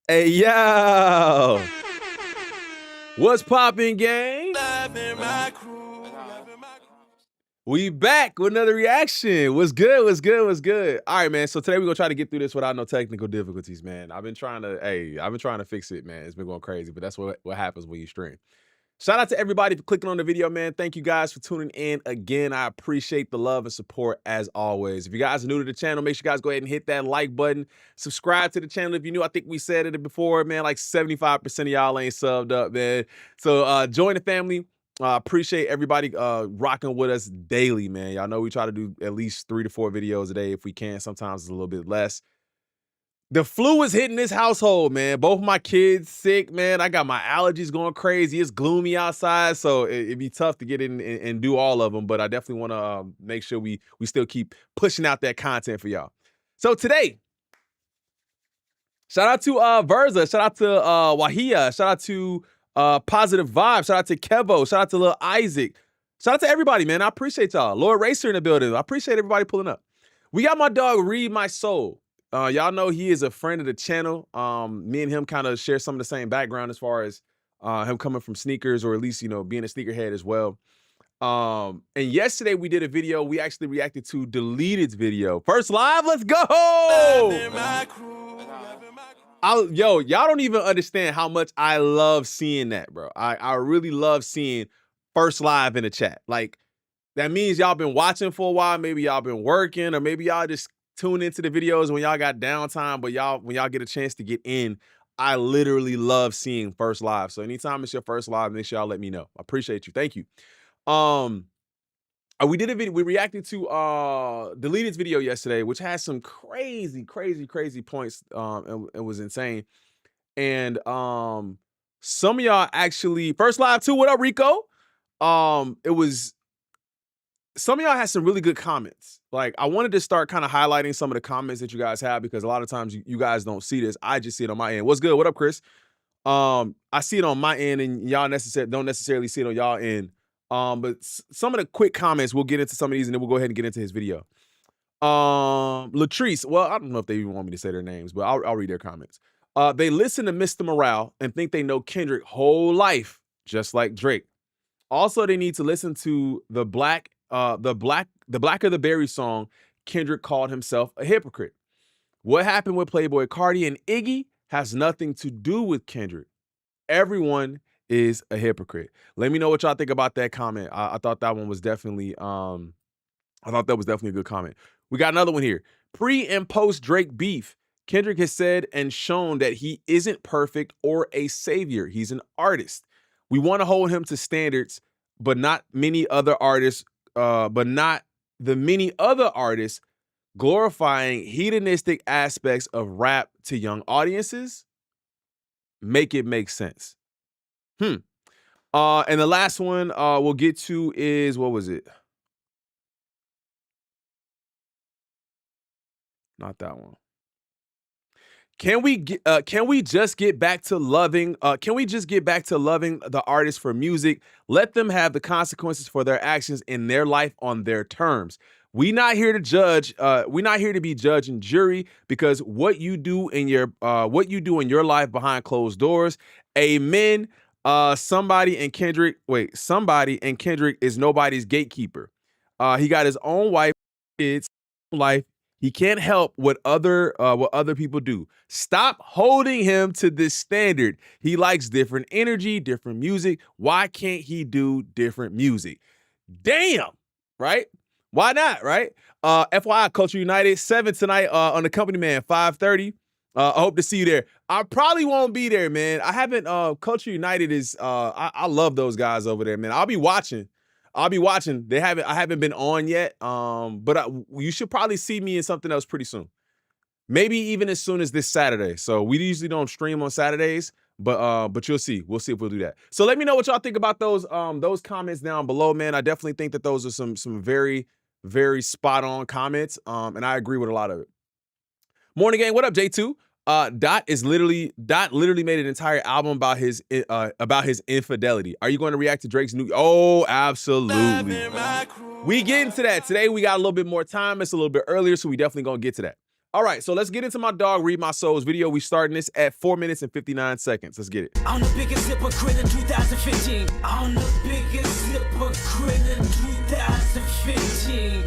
Hey, yo. What's poppin', gang? We back with another reaction. What's good? What's good? What's good? All right, man. So today we're gonna try to get through this without no technical difficulties, man. I've been trying to fix it, man. It's been going crazy, but that's what happens when you stream. Shout out to everybody for clicking on the video, man. Thank you guys for tuning in again. I appreciate the love and support as always. If you guys are new to the channel, make sure you guys go ahead and hit that like button. Subscribe to the channel if you're new. I think we said it before, man. Like 75% of y'all ain't subbed up, man. So join the family. Appreciate everybody rocking with us daily, man. Y'all know we try to do at least 3 to 4 videos a day if we can. Sometimes it's a little bit less. The flu is hitting this household, man. Both my kids sick, man. I got my allergies going crazy. It's gloomy outside, so it'd be tough to get in and do all of them. But I definitely want to make sure we still keep pushing out that content for y'all. So today, shout out to Verza, shout out to Wahia, shout out to Positive Vibes, shout out to Kevo, shout out to Lil Isaac, shout out to everybody, man. I appreciate y'all. Lord Racer in the building. I appreciate everybody pulling up. We got my dog Read My Soul. Y'all know he is a friend of the channel. Me and him kind of share some of the same background as far as him coming from sneakers, or at least, you know, being a sneakerhead as well. And yesterday we did a video. We actually reacted to Deleted's video. First live, let's go! Y'all don't even understand how much I love seeing that, bro. I really love seeing First Live in the chat. Like, that means y'all been watching for a while. Maybe y'all been working, or maybe y'all just tune into the videos when y'all got downtime, but when y'all get a chance to get in, I literally love seeing First Live. So anytime it's your first live, make sure y'all let me know. I appreciate you. Thank you. We did a video. We reacted to Deleted's video yesterday, which has some crazy points. It was insane. And some of y'all actually First Live too. What up, Rico? Some of y'all had some really good comments. Like, I wanted to start kind of highlighting some of the comments that you guys have, because a lot of times you guys don't see this. I just see it on my end. What's good? What up, Chris? I see it on my end, and y'all don't necessarily see it on y'all end. But some of the quick comments, we'll get into some of these, and then we'll go ahead and get into his video. Latrice, well, I don't know if they even want me to say their names, but I'll read their comments. They listen to Mr. Morale and think they know Kendrick whole life, just like Drake. Also, they need to listen to the Blacker the Berry song. Kendrick called himself a hypocrite. What happened with Playboi Carti and Iggy has nothing to do with Kendrick. Everyone is a hypocrite. Let me know what y'all think about that comment. I thought that one was definitely a good comment. We got another one here. Pre and post Drake beef. Kendrick has said and shown that he isn't perfect or a savior. He's an artist. We want to hold him to standards, but not the many other artists glorifying hedonistic aspects of rap to young audiences. Make it make sense. And the last one we'll get to is, what was it? Not that one. Can we just get back to loving the artist for music? Let them have the consequences for their actions in their life on their terms. We not here to judge. We're not here to be judge and jury, because what you do in your life behind closed doors. Amen. Somebody and Kendrick is nobody's gatekeeper. He got his own wife, kids, life. He can't help what other people do. Stop holding him to this standard. He likes different energy, different music. Why can't he do different music? Damn, right? Why not, right? FYI, Culture United 7 tonight on the Company Man, 5:30. I hope to see you there. I probably won't be there, man. I haven't. Culture United is. I love those guys over there, man. I'll be watching. I haven't been on yet. But you should probably see me in something else pretty soon. Maybe even as soon as this Saturday. So we usually don't stream on Saturdays, but you'll see. We'll see if we'll do that. So let me know what y'all think about those comments down below, man. I definitely think that those are some very spot on comments. And I agree with a lot of it. Morning gang, what up, J2? Dot literally made an entire album about his infidelity. Are you going to react to Drake's new? Oh, absolutely. We get into that today. We got a little bit more time. It's a little bit earlier, so we definitely gonna get to that. All right, so let's get into my dog Read My Soul's video. We starting this at 4 minutes and 59 seconds. Let's get it. I'm the biggest hypocrite in 2015. I'm the biggest hypocrite in 2015.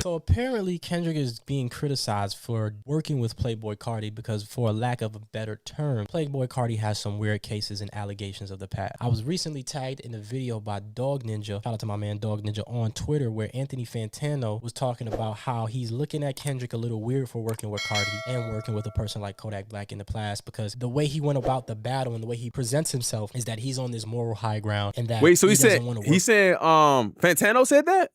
So apparently Kendrick is being criticized for working with Playboi Carti because, for a lack of a better term, Playboi Carti has some weird cases and allegations of the past. I was recently tagged in a video by Dog Ninja, shout out to my man Dog Ninja, on Twitter, where Anthony Fantano was talking about how he's looking at Kendrick a little weird for working with Carti and working with a person like Kodak Black in the past, because the way he went about the battle and the way he presents himself is that he's on this moral high ground, and that Wait, so he said Fantano said that?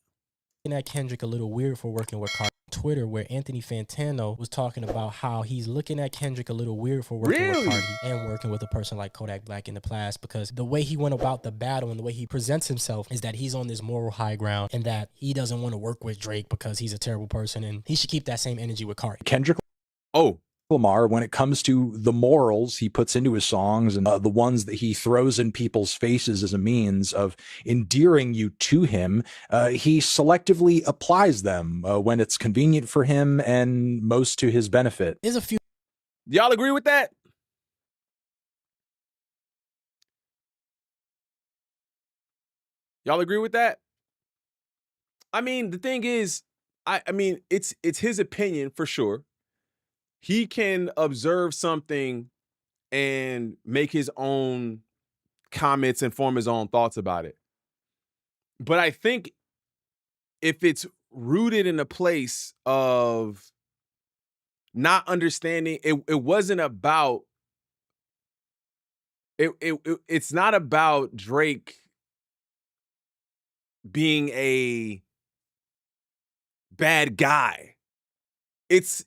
At Kendrick a little weird for working with Carti. Twitter, where Anthony Fantano was talking about how he's looking at Kendrick a little weird for working with Carti and working with a person like Kodak Black in the past, because the way he went about the battle and the way he presents himself is that he's on this moral high ground, and that he doesn't want to work with Drake because he's a terrible person, and he should keep that same energy with Carti. Kendrick Lamar, when it comes to the morals he puts into his songs and the ones that he throws in people's faces as a means of endearing you to him, he selectively applies them when it's convenient for him and most to his benefit. There's a few. Y'all agree with that? Y'all agree with that? I mean, the thing is, I mean, it's his opinion for sure. He can observe something and make his own comments and form his own thoughts about it. But I think if it's rooted in a place of not understanding, it wasn't about it's not about Drake being a bad guy. It's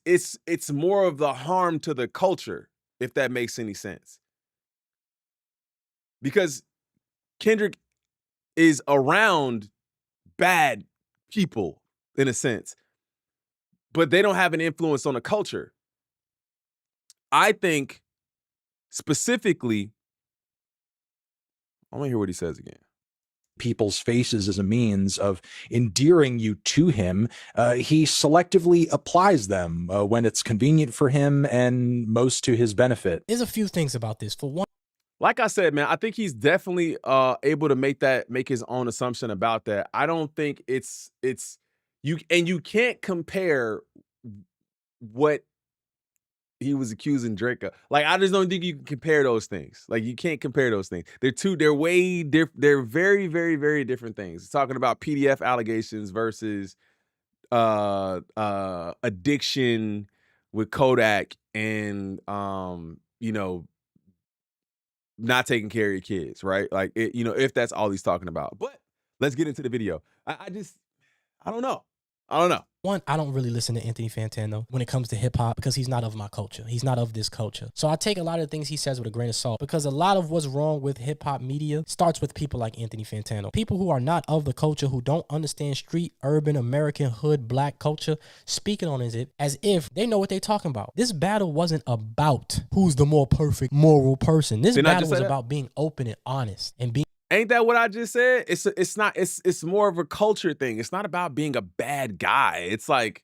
more of the harm to the culture, if that makes any sense. Because Kendrick is around bad people in a sense, but they don't have an influence on the culture. I think specifically, I want to hear what he says again. People's faces as a means of endearing you to him, he selectively applies them when it's convenient for him and most to his benefit. There's a few things about this. For one, like I said, man, I think he's definitely able to make his own assumption about that. I don't think it's you can't compare what he was accusing Drake of. Like, I just don't think you can compare those things. Like, you can't compare those things. They're way different. They're very, very, very different things. Talking about PDF allegations versus addiction with Kodak and you know, not taking care of your kids, right? Like, you know, if that's all he's talking about. But let's get into the video. I don't know. One, I don't really listen to Anthony Fantano when it comes to hip hop because he's not of my culture. He's not of this culture. So I take a lot of the things he says with a grain of salt, because a lot of what's wrong with hip hop media starts with people like Anthony Fantano. People who are not of the culture, who don't understand street, urban, American, hood, black culture, speaking on it as if they know what they're talking about. This battle wasn't about who's the more perfect moral person. This battle was about being open and honest and being. Ain't that what I just said? It's more of a culture thing. It's not about being a bad guy. It's like,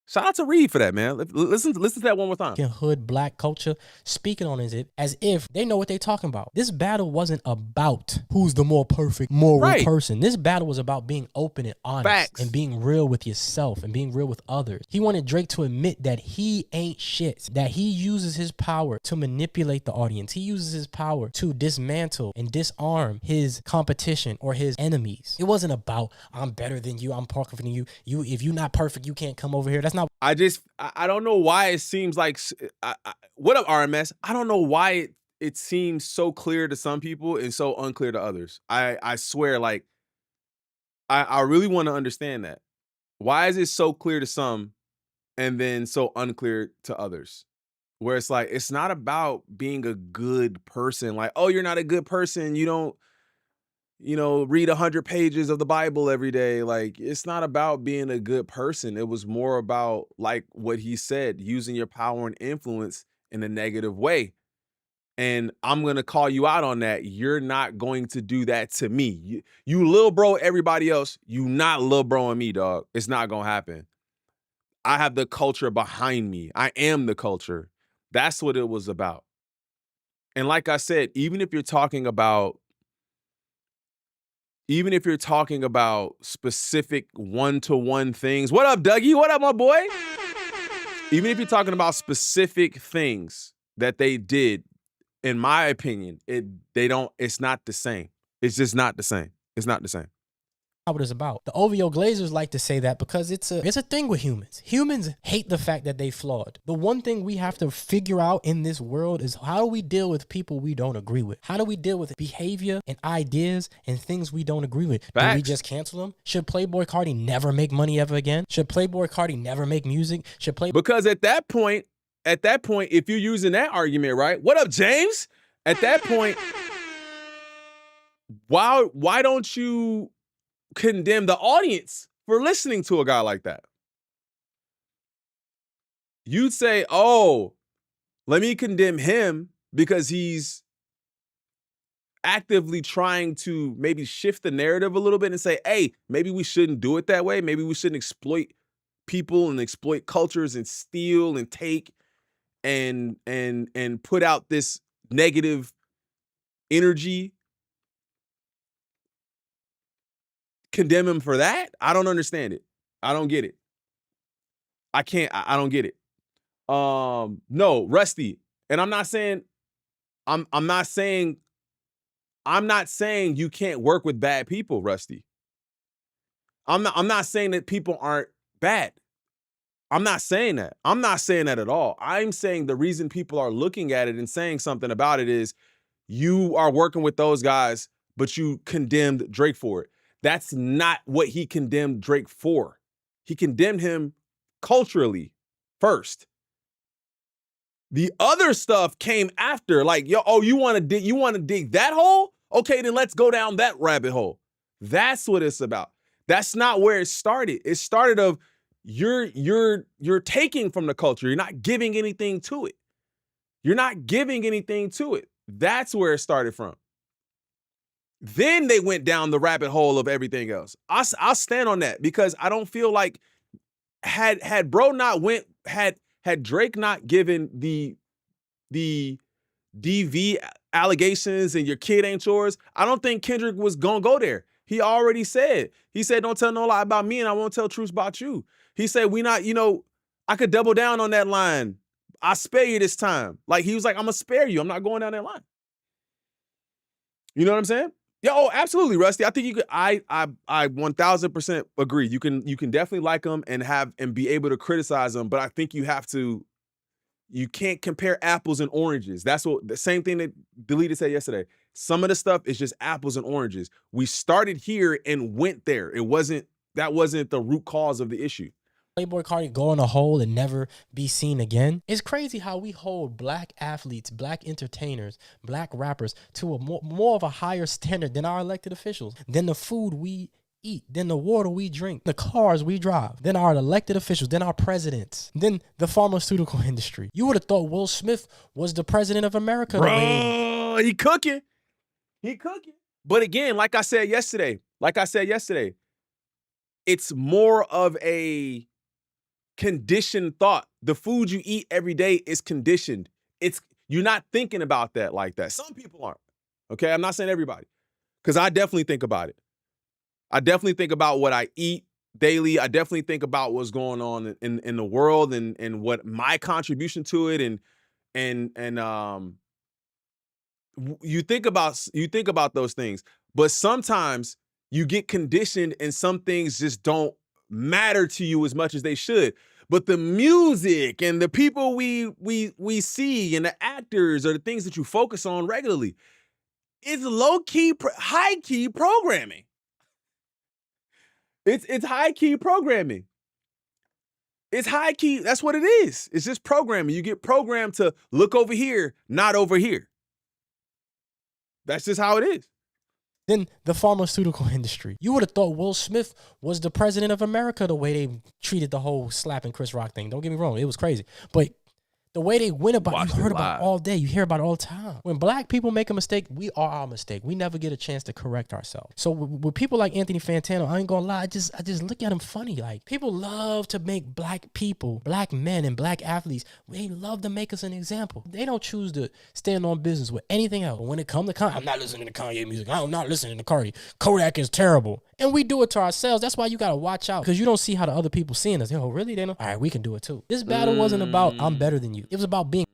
shout out to Reed for that, man. Listen to that one more time. Hood black culture, speaking on it as if they know what they're talking about. This battle wasn't about who's the more perfect moral person. This battle was about being open and honest and being real with yourself and being real with others. He wanted Drake to admit that he ain't shit, that he uses his power to manipulate the audience. He uses his power to dismantle and disarm his competition or his enemies. It wasn't about, I'm better than you, I'm perfect than you. If you're not perfect, you can't come over here. That's not. I don't know why it seems like, what up, RMS? I don't know why it seems so clear to some people and so unclear to others. I swear, like, I really want to understand that. Why is it so clear to some and then so unclear to others? Where it's like, it's not about being a good person. Like, oh, you're not a good person. You don't, read 100 pages of the Bible every day. Like, it's not about being a good person. It was more about, like what he said, using your power and influence in a negative way. And I'm going to call you out on that. You're not going to do that to me. You little bro everybody else. You not little bro and me, dog. It's not going to happen. I have the culture behind me. I am the culture. That's what it was about. And like I said, even if you're talking about specific one-to-one things. What up, Dougie? What up, my boy? Even if you're talking about specific things that they did, in my opinion, it's not the same. It's just not the same. It's not the same. What it's about. The OVO Glazers like to say that because it's a thing with humans. Humans hate the fact that they flawed. The one thing we have to figure out in this world is how do we deal with people we don't agree with? How do we deal with behavior and ideas and things we don't agree with? Facts. Do we just cancel them? Should Playboi Carti never make money ever again? Should Playboi Carti never make music? Because at that point, if you're using that argument, right? What up, James? At that point, why don't you condemn the audience for listening to a guy like that? You'd say, oh, let me condemn him because he's actively trying to maybe shift the narrative a little bit and say, hey, maybe we shouldn't do it that way. Maybe we shouldn't exploit people and exploit cultures and steal and take and put out this negative energy. Condemn him for that? I don't understand it. I don't get it. I don't get it. No, Rusty. And I'm not saying you can't work with bad people, Rusty. I'm not saying that people aren't bad. I'm not saying that. I'm not saying that at all. I'm saying the reason people are looking at it and saying something about it is you are working with those guys, but you condemned Drake for it. That's not what he condemned Drake for. He condemned him culturally first. The other stuff came after. Like, you want to dig that hole? Okay, then let's go down that rabbit hole. That's what it's about. That's not where it started. It started of you're taking from the culture. You're not giving anything to it. You're not giving anything to it. That's where it started from. Then they went down the rabbit hole of everything else. I'll stand on that because I don't feel like had Drake not given the DV allegations and your kid ain't yours, I don't think Kendrick was gonna go there. He already said, don't tell no lie about me and I won't tell truths about you. He said, I could double down on that line. I spare you this time. Like, he was like, I'm gonna spare you. I'm not going down that line. You know what I'm saying? Yeah, oh, absolutely, Rusty. I think you could. I 1000% agree. You can definitely like them and be able to criticize them, but I think you can't compare apples and oranges. That's what the same thing that Deleted said yesterday. Some of the stuff is just apples and oranges. We started here and went there. That wasn't the root cause of the issue. Playboi Carti go in a hole and never be seen again. It's crazy how we hold black athletes, black entertainers, black rappers to a more of a higher standard than our elected officials, than the food we eat, than the water we drink, the cars we drive, than our elected officials, than our presidents, than the pharmaceutical industry. You would have thought Will Smith was the president of America. Bro, he cooking. But again, like I said yesterday, it's more of a conditioned thought. The food you eat every day is conditioned. You're not thinking about that like that. Some people aren't. Okay, I'm not saying everybody, because I definitely think about it. I definitely think about what I eat daily. I definitely think about what's going on in the world and what my contribution to it and you think about those things. But sometimes you get conditioned and some things just don't matter to you as much as they should. But the music and the people we see and the actors are the things that you focus on regularly. It's low-key, high-key programming. It's high-key programming. It's high-key. That's what it is. It's just programming. You get programmed to look over here, not over here. That's just how it is. Then the pharmaceutical industry. You would have thought Will Smith was the president of America the way they treated the whole slapping Chris Rock thing. Don't get me wrong. It was crazy. But The way they went about, you heard about all day. You hear about it all the time. When black people make a mistake, we are our mistake. We never get a chance to correct ourselves. So with people like Anthony Fantano, I ain't gonna lie, I just look at him funny. Like, people love to make black people, black men and black athletes, they love to make us an example. They don't choose to stand on business with anything else. But when it comes to Kanye, I'm not listening to Kanye music. I'm not listening to Carti. Kodak is terrible. And we do it to ourselves. That's why you gotta watch out, because you don't see how the other people seeing us. Yo, really? They know? All right, we can do it too. This battle wasn't about I'm better than you. It was about being.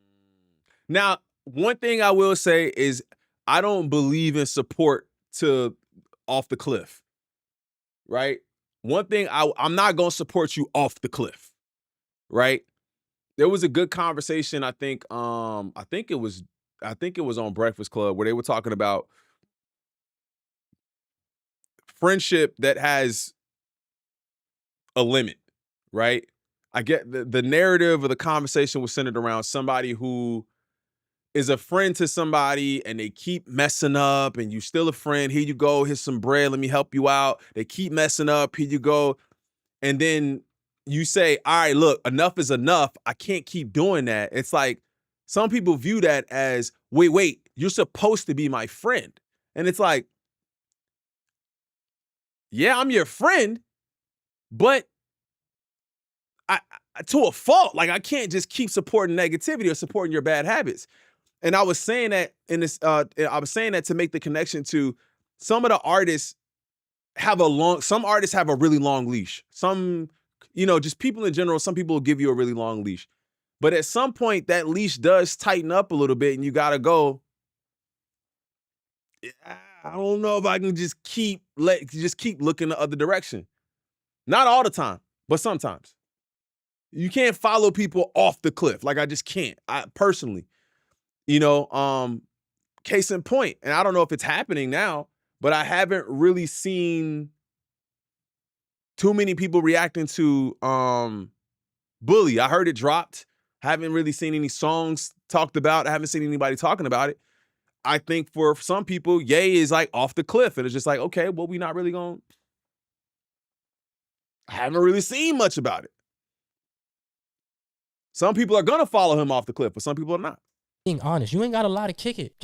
Now, one thing I will say is I don't believe in support to off the cliff, right? One thing, I'm not going to support you off the cliff, right? There was a good conversation, I think it was on Breakfast Club, where they were talking about friendship that has a limit, right? I get the narrative of the conversation was centered around somebody who is a friend to somebody and they keep messing up, and you still a friend. Here you go. Here's some bread. Let me help you out. They keep messing up. Here you go. And then you say, all right, look, enough is enough. I can't keep doing that. It's like some people view that as, wait, you're supposed to be my friend. And it's like, yeah, I'm your friend, but I to a fault. Like, I can't just keep supporting negativity or supporting your bad habits. And I was saying that to make the connection to some of the artists some artists have a really long leash. Some, just people in general, some people will give you a really long leash. But at some point that leash does tighten up a little bit and you got to go, I don't know if I can just keep looking the other direction. Not all the time, but sometimes. You can't follow people off the cliff. Like, I just can't. I personally. Case in point, and I don't know if it's happening now, but I haven't really seen too many people reacting to Bully. I heard it dropped. Haven't really seen any songs talked about. I haven't seen anybody talking about it. I think for some people, Ye is like off the cliff, and it's just like, okay, well, we not really going. I haven't really seen much about it. Some people are gonna follow him off the cliff, but some people are not. Being honest, you ain't got a lot to kick it.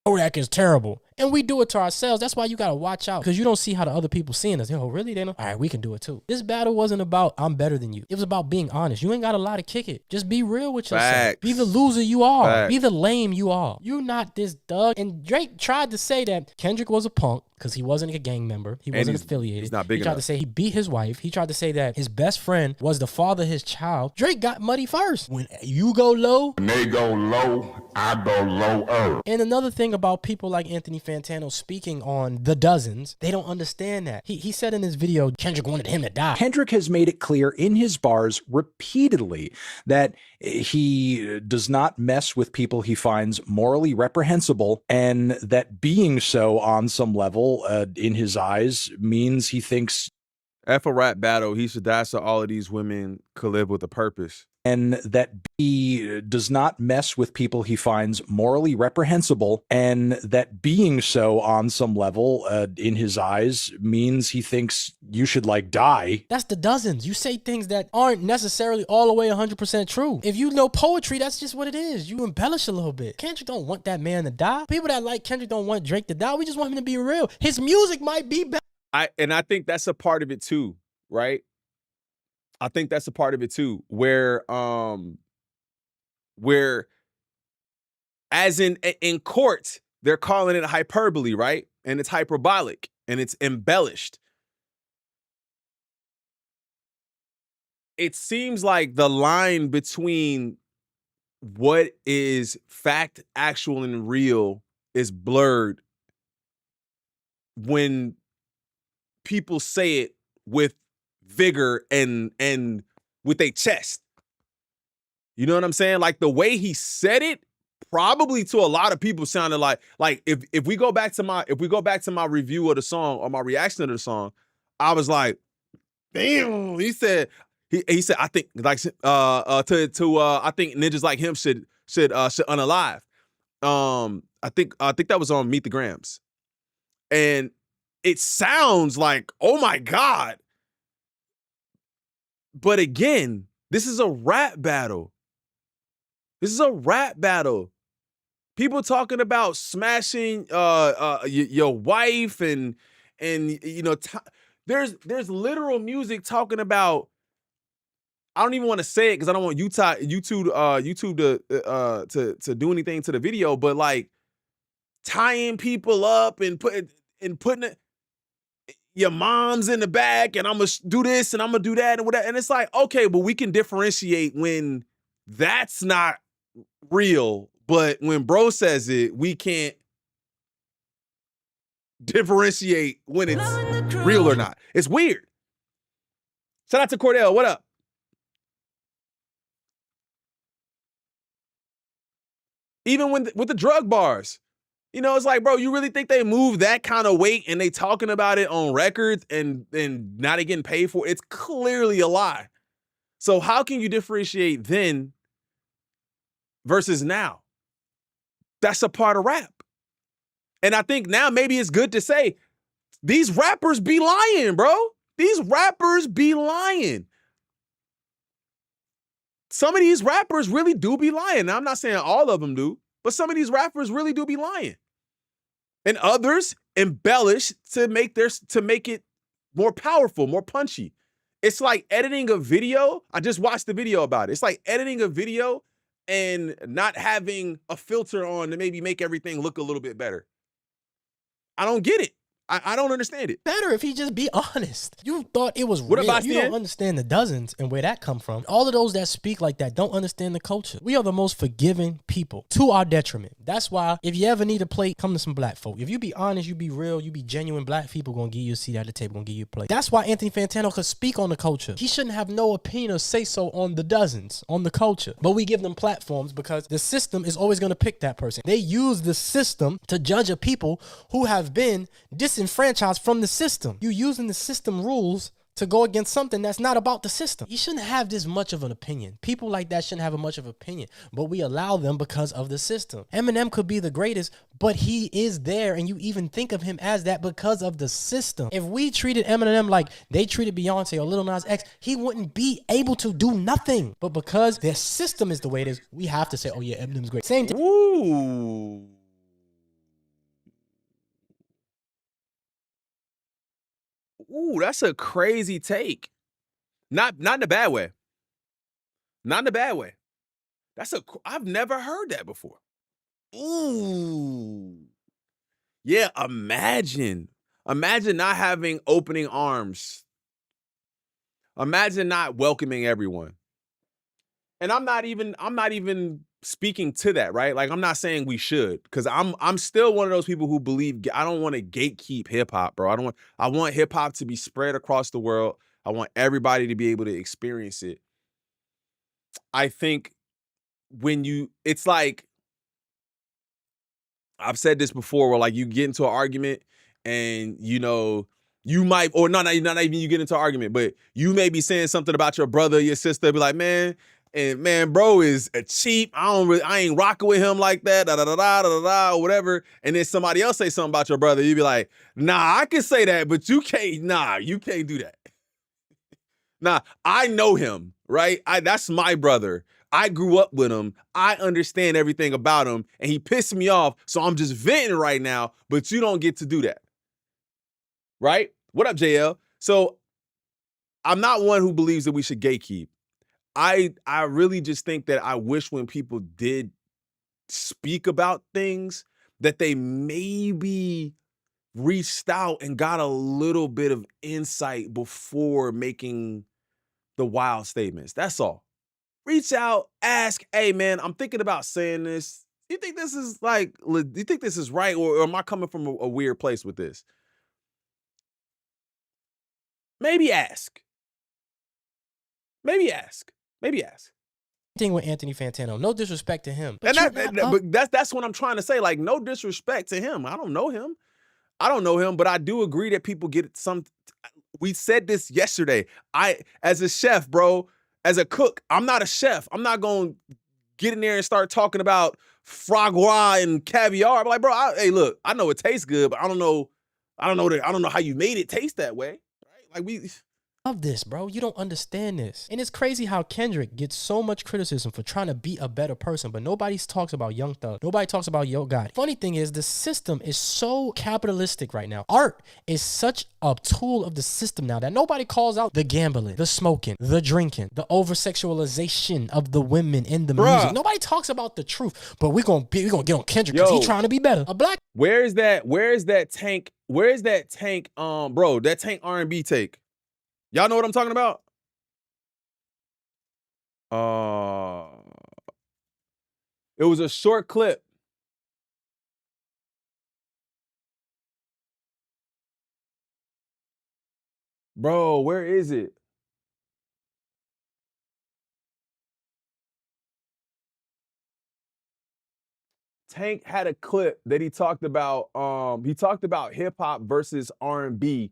Kodak is terrible. And we do it to ourselves. That's why you got to watch out, because you don't see how the other people seeing us. Yo, really? They know? All right, we can do it too. This battle wasn't about I'm better than you. It was about being honest. You ain't got a lot to kick it. Just be real with yourself. Facts. Be the loser you are. Facts. Be the lame you are. You're not this Doug. And Drake tried to say that Kendrick was a punk because he wasn't a gang member. He wasn't affiliated. He's not big enough. He tried to say he beat his wife. He tried to say that his best friend was the father of his child. Drake got muddy first. When you go low, when they go low, I go lower. And another thing about people like Anthony Fantano speaking on the dozens, they don't understand that. He said in his video, Kendrick wanted him to die. Kendrick has made it clear in his bars repeatedly that he does not mess with people he finds morally reprehensible, and that being so on some level, in his eyes, means he thinks F a rap battle, he should die so all of these women could live with a purpose. And that he does not mess with people he finds morally reprehensible, and that being so on some level, in his eyes, means he thinks you should die. That's the dozens. You say things that aren't necessarily all the way 100% true. If you know poetry, that's just what it is. You embellish a little bit. Kendrick don't want that man to die. People that like Kendrick don't want Drake to die. We just want him to be real. His music might be better. I think that's a part of it too, right? I think that's a part of it too, where as in court, they're calling it hyperbole, right? And it's hyperbolic and it's embellished. It seems like the line between what is fact, actual, and real is blurred when people say it with vigor and with a chest. You know what I'm saying? Like, the way he said it probably to a lot of people sounded like if we go back to my review of the song or my reaction to the song, I was like, damn. He said I think I think niggas like him should unalive. I think that was on Meet the Grams. And it sounds like, oh my God. But again, this is a rap battle. This is a rap battle. People talking about smashing your wife and you know there's literal music talking about. I don't even want to say it because I don't want YouTube to do anything to the video, but like tying people up and putting it, your mom's in the back and I'm gonna do this and I'm gonna do that and whatever. And it's like, okay, but we can differentiate when that's not real, but when bro says it, we can't differentiate when it's real or not. It's weird. Shout out to Cordell. What up? Even with the drug bars, you know, it's like, bro, you really think they move that kind of weight and they talking about it on records and not getting paid for it? It's clearly a lie. So how can you differentiate then versus now? That's a part of rap. And I think now maybe it's good to say, these rappers be lying, bro. These rappers be lying. Some of these rappers really do be lying. Now, I'm not saying all of them do, but some of these rappers really do be lying. And others embellish to make it more powerful, more punchy. It's like editing a video. I just watched the video about it. It's like editing a video and not having a filter on to maybe make everything look a little bit better. I don't get it. I don't understand it. Better if he just be honest. You thought it was what real. About you don't understand the dozens and where that come from. All of those that speak like that don't understand the culture. We are the most forgiving people to our detriment. That's why if you ever need a plate, come to some black folk. If you be honest, you be real, you be genuine, black people gonna give you a seat at the table, gonna give you a plate. That's why Anthony Fantano could speak on the culture. He shouldn't have no opinion or say so on the dozens, on the culture. But we give them platforms because the system is always gonna pick that person. They use the system to judge a people who have been disenfranchised from the system. You using the system rules to go against something that's not about the system. You shouldn't have this much of an opinion. People like that shouldn't have a much of an opinion, but we allow them because of the system. Eminem could be the greatest, but he is there, and you even think of him as that because of the system. If we treated Eminem like they treated Beyonce or Lil Nas X, he wouldn't be able to do nothing. But because their system is the way it is, we have to say, oh yeah, Eminem's great. Same thing. Ooh. Ooh, that's a crazy take. Not in a bad way. Not in a bad way. I've never heard that before. Ooh. Yeah, imagine not having opening arms. Imagine not welcoming everyone. And I'm not even speaking to that, right? Like, I'm not saying we should, because I'm still one of those people who believe I don't want to gatekeep hip hop, bro. I want hip hop to be spread across the world. I want everybody to be able to experience it. I think it's like, I've said this before, where like you get into an argument and you might, or not even you get into an argument, but you may be saying something about your brother or your sister, be like, man, bro is a cheap. I ain't rocking with him like that, or whatever. And then somebody else say something about your brother, you be like, nah, I can say that, but you can't do that. Nah, I know him, right? That's my brother. I grew up with him. I understand everything about him, and he pissed me off, so I'm just venting right now, but you don't get to do that. Right? What up, JL? So I'm not one who believes that we should gatekeep. I really just think that I wish when people did speak about things that they maybe reached out and got a little bit of insight before making the wild statements. That's all. Reach out, ask, hey man, I'm thinking about saying this. You think this is right? Or am I coming from a weird place with this? Maybe ask. Thing with Anthony Fantano, no disrespect to him, but that's what I'm trying to say. Like, no disrespect to him. I don't know him, but I do agree that people get some. We said this yesterday. As a chef, bro, as a cook, I'm not a chef. I'm not gonna get in there and start talking about foie gras and caviar. I'm like, bro, hey, look, I know it tastes good, but I don't know how you made it taste that way. Right? Like Love this, bro. You don't understand this. And it's crazy how Kendrick gets so much criticism for trying to be a better person, but nobody talks about Young Thug. Nobody talks about Yo Gotti. Funny thing is, the system is so capitalistic right now. Art is such a tool of the system now that nobody calls out the gambling, the smoking, the drinking, the over-sexualization of the women in the music. Nobody talks about the truth, but we're gonna get on Kendrick because he's trying to be better. A black. Where is that Tank, bro, that Tank R&B take? Y'all know what I'm talking about? It was a short clip. Bro, where is it? Tank had a clip that he talked about hip hop versus R&B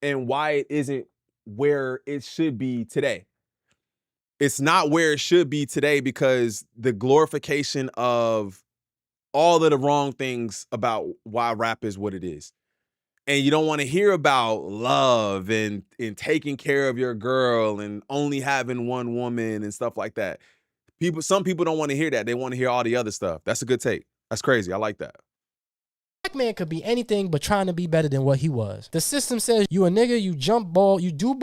and why it isn't where it should be today. It's not where it should be today because the glorification of all of the wrong things about why rap is what it is. And you don't want to hear about love and taking care of your girl and only having one woman and stuff like that. Some people don't want to hear that. They want to hear all the other stuff. That's a good take. That's crazy. I like that. Black man could be anything but trying to be better than what he was. The system says you a nigga, you jump ball, you do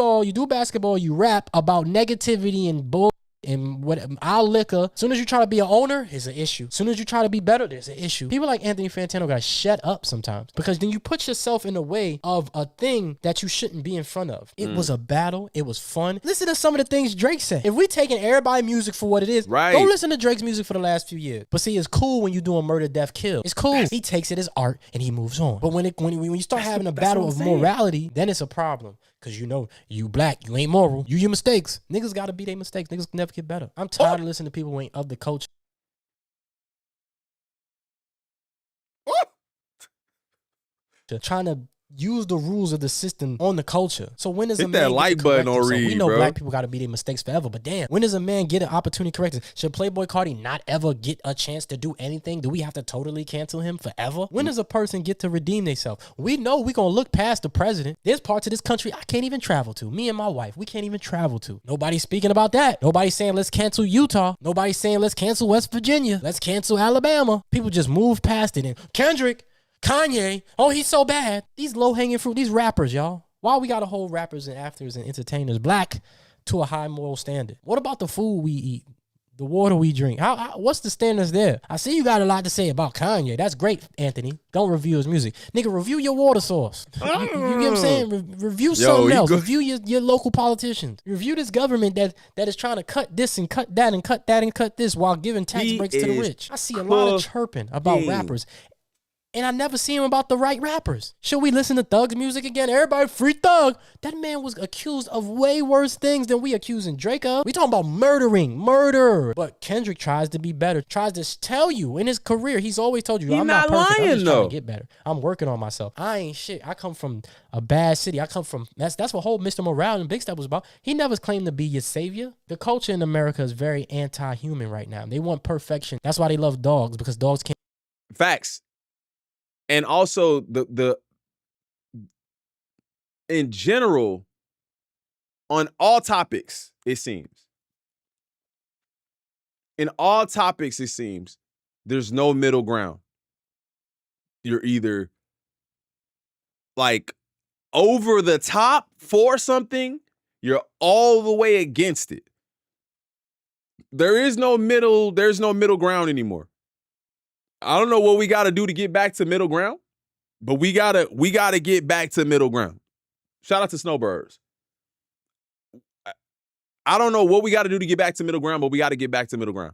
basketball, you rap about negativity and bull and what our liquor. As soon as you try to be an owner, it's an issue. As soon as you try to be better, there's an issue. People like Anthony Fantano gotta shut up sometimes because then you put yourself in the way of a thing that you shouldn't be in front of. It was a battle. It was fun. Listen to some of the things Drake said. If we taking everybody's music for what it is, go listen to Drake's music for the last few years. But see, it's cool when you doing murder, death, kill. It's cool. He takes it as art and he moves on. But when you start having a battle of morality, then it's a problem. Cause you black, you ain't moral. You your mistakes. Niggas gotta be their mistakes. Niggas can never get better. I'm tired of listening to people who ain't of the culture. Trying to use the rules of the system on the culture. So when does a man that like button on read, we know bro. Black people got to be their mistakes forever, but damn, when does a man get an opportunity to correct it? Should Playboi Carti not ever get a chance to do anything? Do we have to totally cancel him forever? When does a person get to redeem themselves? We know we gonna look past the president. There's parts of this country I can't even travel to. Me and my wife, we can't even travel to. Nobody's speaking about that. Nobody's saying let's cancel Utah. Nobody's saying let's cancel West Virginia. Let's cancel Alabama. People just move past it. And Kendrick, Kanye, oh, he's so bad. These low-hanging fruit, these rappers, y'all. Why we gotta hold rappers and actors and entertainers black to a high moral standard? What about the food we eat? The water we drink? What's the standards there? I see you got a lot to say about Kanye. That's great, Anthony. Don't review his music. Nigga, review your water source. You get what I'm saying? Review something else. Review your local politicians. Review this government that is trying to cut this and cut that and cut that and cut this while giving tax breaks to the rich. I see a lot of chirping about rappers. And I never see him about the right rappers. Should we listen to Thug's music again? Everybody free Thug. That man was accused of way worse things than we accusing Drake of. We talking about murder. But Kendrick tries to be better. Tries to tell you in his career, he's always told you, I'm not perfect. I'm just trying to get better. I'm working on myself. I ain't shit. I come from a bad city. That's what whole Mr. Morale and Big Step was about. He never claimed to be your savior. The culture in America is very anti-human right now. They want perfection. That's why they love dogs, because dogs can't. Facts. And also the in general, on all topics, it seems. In all topics, it seems, there's no middle ground. You're either like over the top for something, you're all the way against it. There's no middle ground anymore. I don't know what we got to do to get back to middle ground, but we gotta get back to middle ground. Shout out to Snowbirds. I don't know what we got to do to get back to middle ground, but we got to get back to middle ground.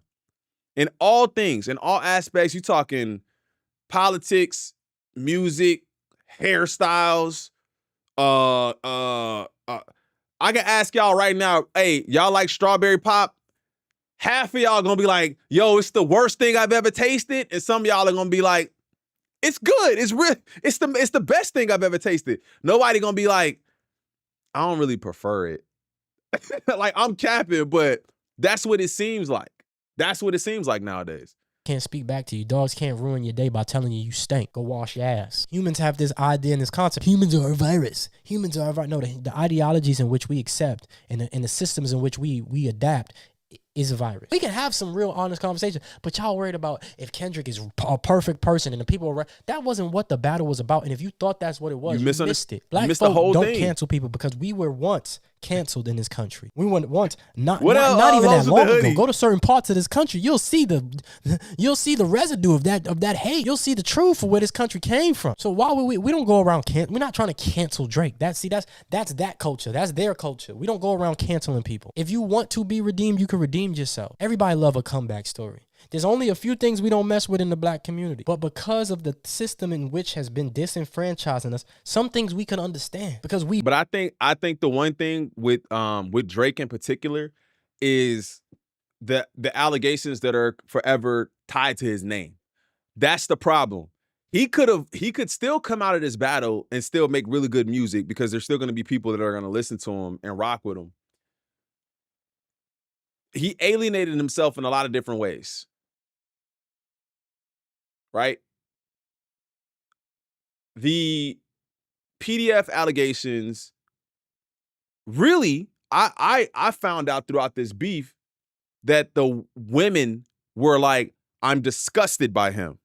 In all things, in all aspects, you talking politics, music, hairstyles. I can ask y'all right now, hey, y'all like strawberry pop? Half of y'all gonna be like, yo, it's the worst thing I've ever tasted. And some of y'all are gonna be like, it's good. It's real. It's the best thing I've ever tasted. Nobody gonna be like, I don't really prefer it. Like, I'm capping, but that's what it seems like. That's what it seems like nowadays. can't speak back to you. Dogs can't ruin your day by telling you stink. Go wash your ass. Humans have this idea and this concept. Humans are a virus. Humans are a virus. No, the ideologies in which we accept and the systems in which we adapt is a virus. We can have some real honest conversation, but y'all worried about if Kendrick is a perfect person and the people around. That wasn't what the battle was about. And if you thought that's what it was, you missed it. Black folk don't cancel people because we were once canceled in this country. We were once not even that long ago. Go to certain parts of this country, you'll see the residue of that hate. You'll see the truth of where this country came from. So why would we don't go around we're not trying to cancel Drake. That's that culture. That's their culture. We don't go around canceling people. If you want to be redeemed, you can redeem yourself. Everybody love a comeback story. There's only a few things we don't mess with in the black community. But because of the system in which has been disenfranchising us, some things we can understand because we. But I think the one thing with Drake in particular is the allegations that are forever tied to his name. That's the problem. He could still come out of this battle and still make really good music because there's still going to be people that are going to listen to him and rock with him. He alienated himself in a lot of different ways. Right? The PDF allegations, really, I found out throughout this beef that the women were like, I'm disgusted by him.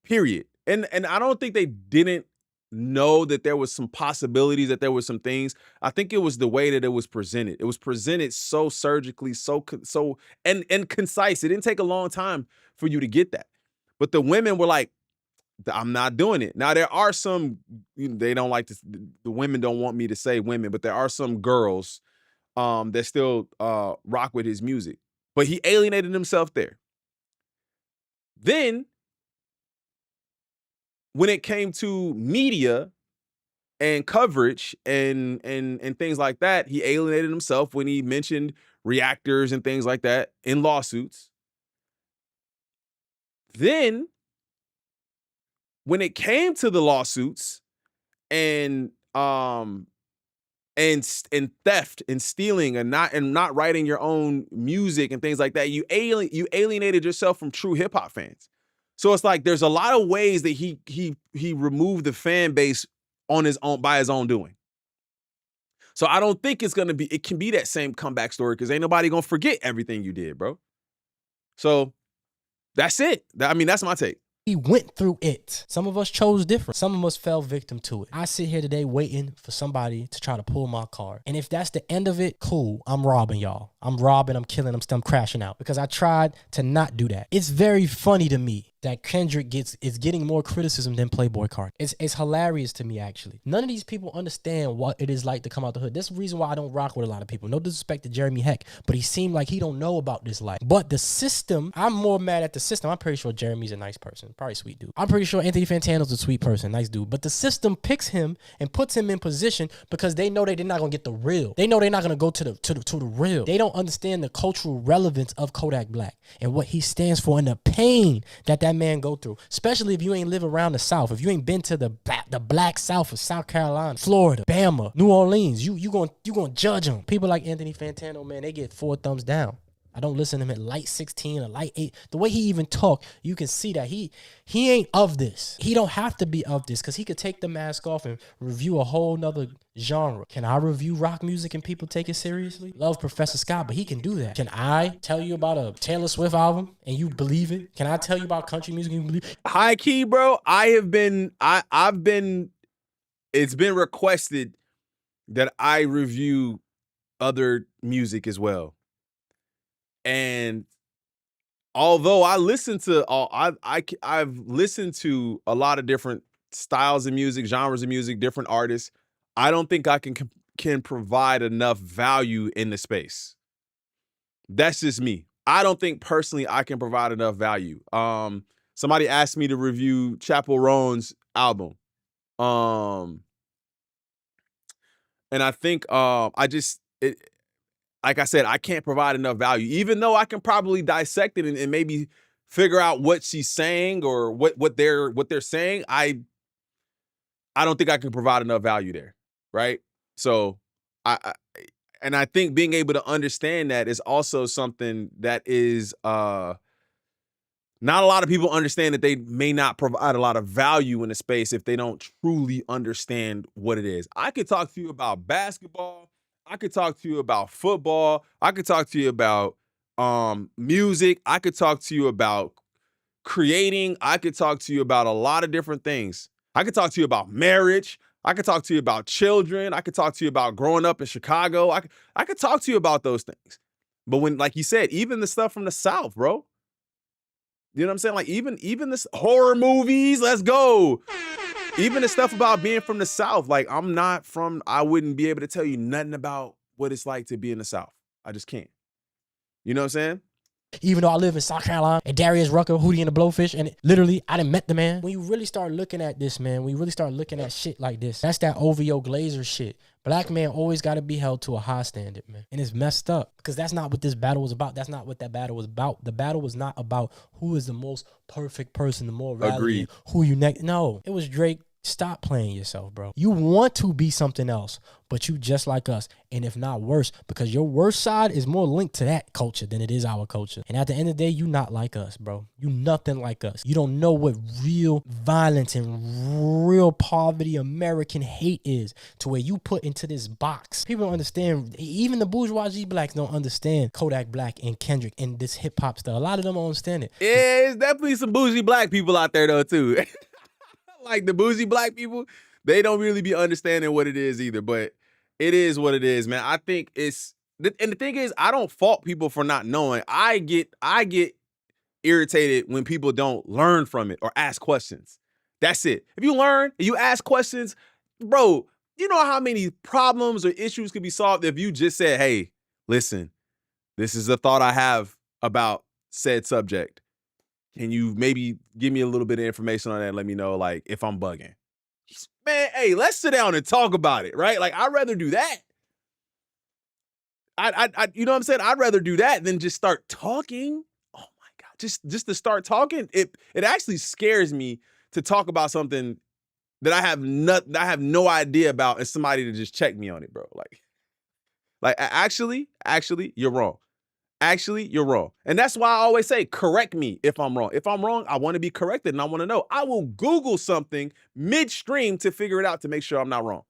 Period. And I don't think they didn't know that there was some possibilities, that there was some things. I think it was the way that it was presented. It was presented so surgically, so and concise. It didn't take a long time for you to get that. But the women were like, I'm not doing it. Now, there are some, they don't like to, the women don't want me to say women, but there are some girls that still rock with his music. But he alienated himself there. Then, when it came to media and coverage and things like that, he alienated himself when he mentioned reactors and things like that in lawsuits. Then, when it came to the lawsuits and theft and stealing and not writing your own music and things like that, you alienated yourself from true hip hop fans. So it's like there's a lot of ways that he removed the fan base on his own by his own doing. So I don't think it can be that same comeback story because ain't nobody gonna forget everything you did, bro. So that's it. That's my take. We went through it. Some of us chose different. Some of us fell victim to it. I sit here today waiting for somebody to try to pull my card. And if that's the end of it, cool. I'm robbing y'all. I'm killing, I'm crashing out because I tried to not do that. It's very funny to me that Kendrick is getting more criticism than Playboi Carti. It's hilarious to me, actually. None of these people understand what it is like to come out the hood. That's the reason why I don't rock with a lot of people. No disrespect to Jeremy Heck, but he seemed like he don't know about this life. But the system, I'm more mad at the system. I'm pretty sure Jeremy's a nice person. Probably a sweet dude. I'm pretty sure Anthony Fantano's a sweet person. Nice dude. But the system picks him and puts him in position because they know they're not going to get the real. They know they're not going to go to the real. They don't understand the cultural relevance of Kodak Black and what he stands for and the pain that man go through, especially if you ain't live around the South. If you ain't been to the black South of South Carolina, Florida, Bama, New Orleans, you gonna judge them. People like Anthony Fantano, man, they get 4 thumbs down. I don't listen to him at light 16 or light 8. The way he even talk, you can see that he ain't of this. He don't have to be of this because he could take the mask off and review a whole nother genre. Can I review rock music and people take it seriously? Love Professor Scott, but he can do that. Can I tell you about a Taylor Swift album and you believe it? Can I tell you about country music and you believe it? High key, bro. I've been, it's been requested that I review other music as well. And although I listen to I've listened to a lot of different styles of music, genres of music, different artists, I don't think I can provide enough value in the space. That's just me. I don't think personally I can provide enough value. Somebody asked me to review Chappell Roan's album. And I think like I said, I can't provide enough value, even though I can probably dissect it and maybe figure out what she's saying or what they're saying. I don't think I can provide enough value there, right? So I think being able to understand that is also something that is Not a lot of people understand that they may not provide a lot of value in the space if they don't truly understand what it is. I could talk to you about basketball. I could talk to you about football. I could talk to you about music. I could talk to you about creating. I could talk to you about a lot of different things. I could talk to you about marriage. I could talk to you about children. I could talk to you about growing up in Chicago. I could talk to you about those things. But when, like you said, even the stuff from the South, bro, you know what I'm saying? Like even this horror movies, let's go. Even the stuff about being from the South, like I wouldn't be able to tell you nothing about what it's like to be in the South. I just can't. You know what I'm saying? Even though I live in South Carolina and Darius Rucker, Hootie and the Blowfish, and literally I done met the man. When you really start looking at this, man, when you really start looking at shit like this, that's that OVO Glazer shit. Black man always got to be held to a high standard, man. And it's messed up because that's not what this battle was about. That's not what that battle was about. The battle was not about who is the most perfect person, the more value, who you next. No, it was Drake. Stop playing yourself, bro. You want to be something else, but you just like us. And if not worse, because your worst side is more linked to that culture than it is our culture. And at the end of the day, you not like us, bro. You nothing like us. You don't know what real violence and real poverty American hate is, to where you put into this box. People don't understand. Even the bourgeoisie blacks don't understand Kodak Black and Kendrick and this hip hop stuff. A lot of them don't understand it. Yeah, there's definitely some bougie black people out there though too. Like the bougie black people, they don't really be understanding what it is either, but it is what it is, man. I think and the thing is, I don't fault people for not knowing. I get irritated when people don't learn from it or ask questions. That's it. If you learn and you ask questions, bro, you know how many problems or issues could be solved if you just said, hey, listen, this is a thought I have about said subject. Can you maybe give me a little bit of information on that and let me know, like, if I'm bugging? Man, hey, let's sit down and talk about it, right? Like, I'd rather do that. You know what I'm saying? I'd rather do that than just start talking. Oh my God, just to start talking. It actually scares me to talk about something that I have no idea about, and somebody to just check me on it, bro. Like actually, you're wrong. Actually, you're wrong. And that's why I always say, correct me if I'm wrong. If I'm wrong, I want to be corrected and I want to know. I will Google something midstream to figure it out to make sure I'm not wrong.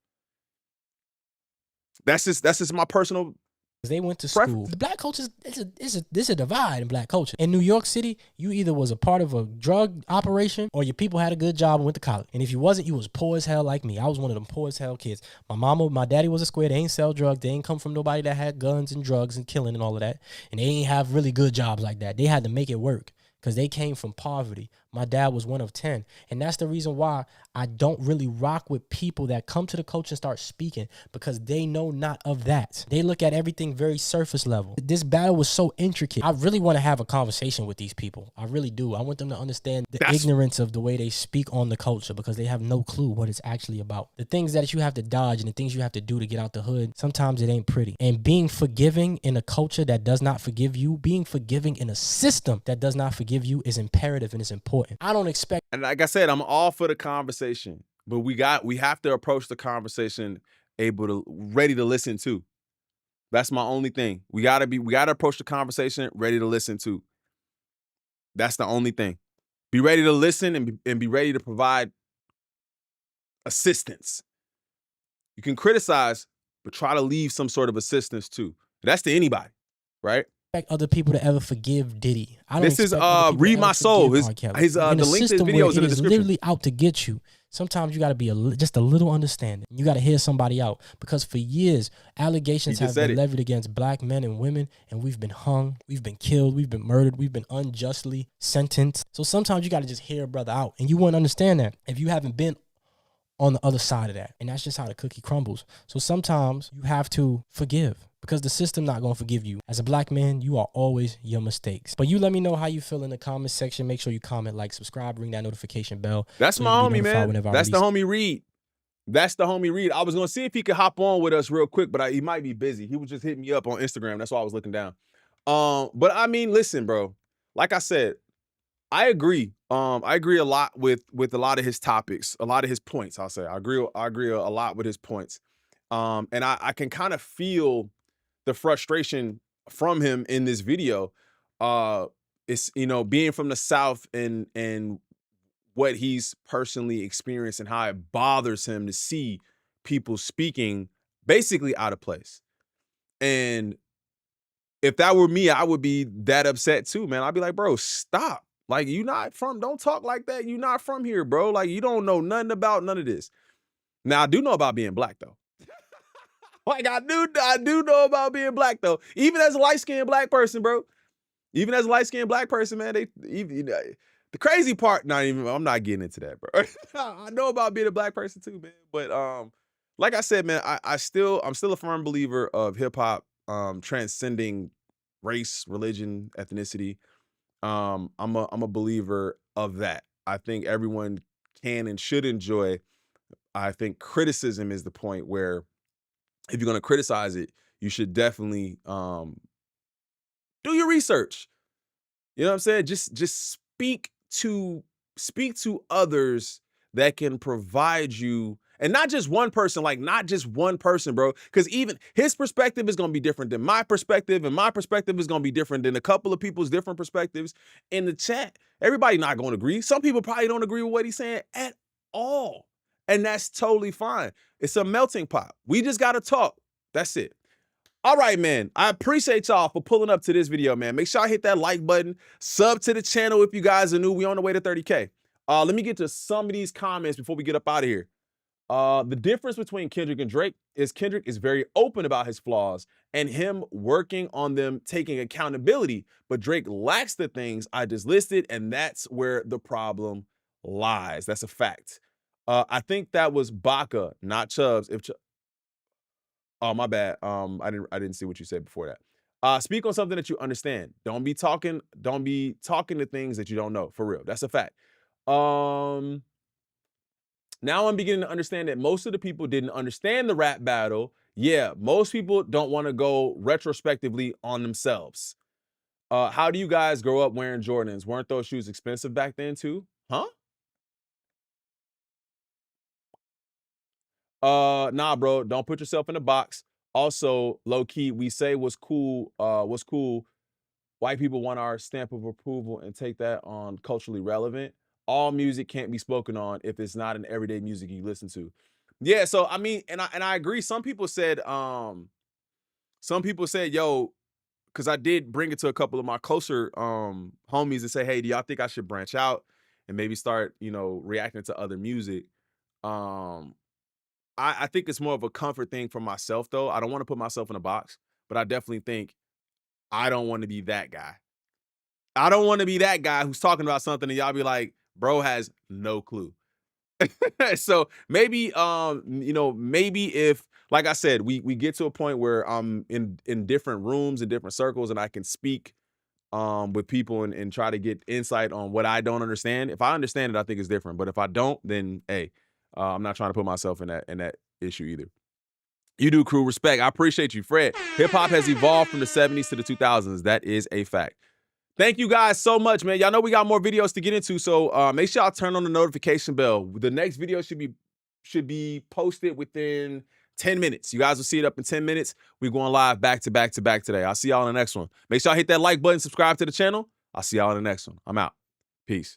That's just my personal. They went to school. The black culture there's a divide in black culture. In New York City, you either was a part of a drug operation or your people had a good job and went to college. And if you wasn't, you was poor as hell like me. I was one of them poor as hell kids. My daddy was a square. They ain't sell drugs. They ain't come from nobody that had guns and drugs and killing and all of that. And they ain't have really good jobs like that. They had to make it work because they came from poverty. My dad was one of 10. And that's the reason why I don't really rock with people that come to the culture and start speaking, because they know not of that. They look at everything very surface level. This battle was so intricate. I really want to have a conversation with these people. I really do. I want them to understand the ignorance of the way they speak on the culture, because they have no clue what it's actually about. The things that you have to dodge and the things you have to do to get out the hood, sometimes it ain't pretty. And being forgiving in a culture that does not forgive you, being forgiving in a system that does not forgive you is imperative and it's important. I don't expect. And like I said, I'm all for the conversation, but we have to approach the conversation ready to listen to. That's my only thing. We gotta approach the conversation ready to listen to. That's the only thing. Be ready to listen and be ready to provide assistance. You can criticize, but try to leave some sort of assistance too. That's to anybody, right? Expect other people to ever forgive Diddy. This is Read My Soul. The link to his video is in the description. Literally out to get you. Sometimes you got to be just a little understanding. You got to hear somebody out, because for years allegations have been levied against black men and women, and we've been hung, we've been killed, we've been murdered, we've been unjustly sentenced. So sometimes you got to just hear a brother out, and you wouldn't understand that if you haven't been on the other side of that. And that's just how the cookie crumbles. So sometimes you have to forgive, because the system not going to forgive you. As a black man, you are always your mistakes. But you let me know how you feel in the comment section. Make sure you comment, like, subscribe, ring that notification bell. That's my homie, man. That's the homie Reed. That's the homie Reed. I was going to see if he could hop on with us real quick, but he might be busy. He was just hitting me up on Instagram. That's why I was looking down. But I mean, listen, bro. Like I said, I agree. I agree a lot with a lot of his topics, a lot of his points. I'll say I agree a lot with his points. And I can kind of feel the frustration from him in this video. it's, you know, being from the South and what he's personally experienced and how it bothers him to see people speaking basically out of place. And if that were me, I would be that upset too, man. I'd be like, bro, stop. Like, don't talk like that. You not from here, bro. Like, you don't know nothing about none of this. Now, I do know about being black, though. Like, I do know about being black, though. Even as a light-skinned black person, bro. Even as a light-skinned black person, man, the crazy part, I'm not getting into that, bro. I know about being a black person too, man. But like I said, man, I'm still a firm believer of hip-hop transcending race, religion, ethnicity. I'm a believer of that. I think everyone can and should enjoy. I think criticism is the point where if you're going to criticize it, you should definitely do your research. You know what I'm saying? Just speak to others that can provide you, and not just one person, bro. Because even his perspective is going to be different than my perspective, and my perspective is going to be different than a couple of people's different perspectives in the chat. Everybody not going to agree. Some people probably don't agree with what he's saying at all. And that's totally fine. It's a melting pot. We just got to talk. That's it. All right, man. I appreciate y'all for pulling up to this video, man. Make sure I hit that like button. Sub to the channel if you guys are new. We on the way to 30K. Let me get to some of these comments before we get up out of here. The difference between Kendrick and Drake is Kendrick is very open about his flaws and him working on them, taking accountability. But Drake lacks the things I just listed, and that's where the problem lies. That's a fact. I think that was Baca, not Chubbs. Oh, my bad. I didn't see what you said before that. Speak on something that you understand. Don't be talking to things that you don't know. For real. That's a fact. Now I'm beginning to understand that most of the people didn't understand the rap battle. Yeah, most people don't want to go retrospectively on themselves. How do you guys grow up wearing Jordans? Weren't those shoes expensive back then too? Huh? Nah, bro, don't put yourself in a box. Also, low key, we say what's cool. White people want our stamp of approval and take that on culturally relevant. All music can't be spoken on if it's not an everyday music you listen to. Yeah, so I mean, and I agree. Some people said, yo, because I did bring it to a couple of my closer homies and say, hey, do y'all think I should branch out and maybe start, reacting to other music? I think it's more of a comfort thing for myself, though. I don't want to put myself in a box, but I definitely think I don't want to be that guy. I don't want to be that guy who's talking about something and y'all be like, bro has no clue. So maybe, maybe if, like I said, we get to a point where I'm in different rooms, in different circles, and I can speak with people and try to get insight on what I don't understand. If I understand it, I think it's different. But if I don't, then hey, I'm not trying to put myself in that issue either. You do, crew. Respect. I appreciate you, Fred. Hip hop has evolved from the 70s to the 2000s. That is a fact. Thank you guys so much, man. Y'all know we got more videos to get into, so make sure y'all turn on the notification bell. The next video should be posted within 10 minutes. You guys will see it up in 10 minutes. We're going live back to back to back today. I'll see y'all in the next one. Make sure y'all hit that like button, subscribe to the channel. I'll see y'all in the next one. I'm out. Peace.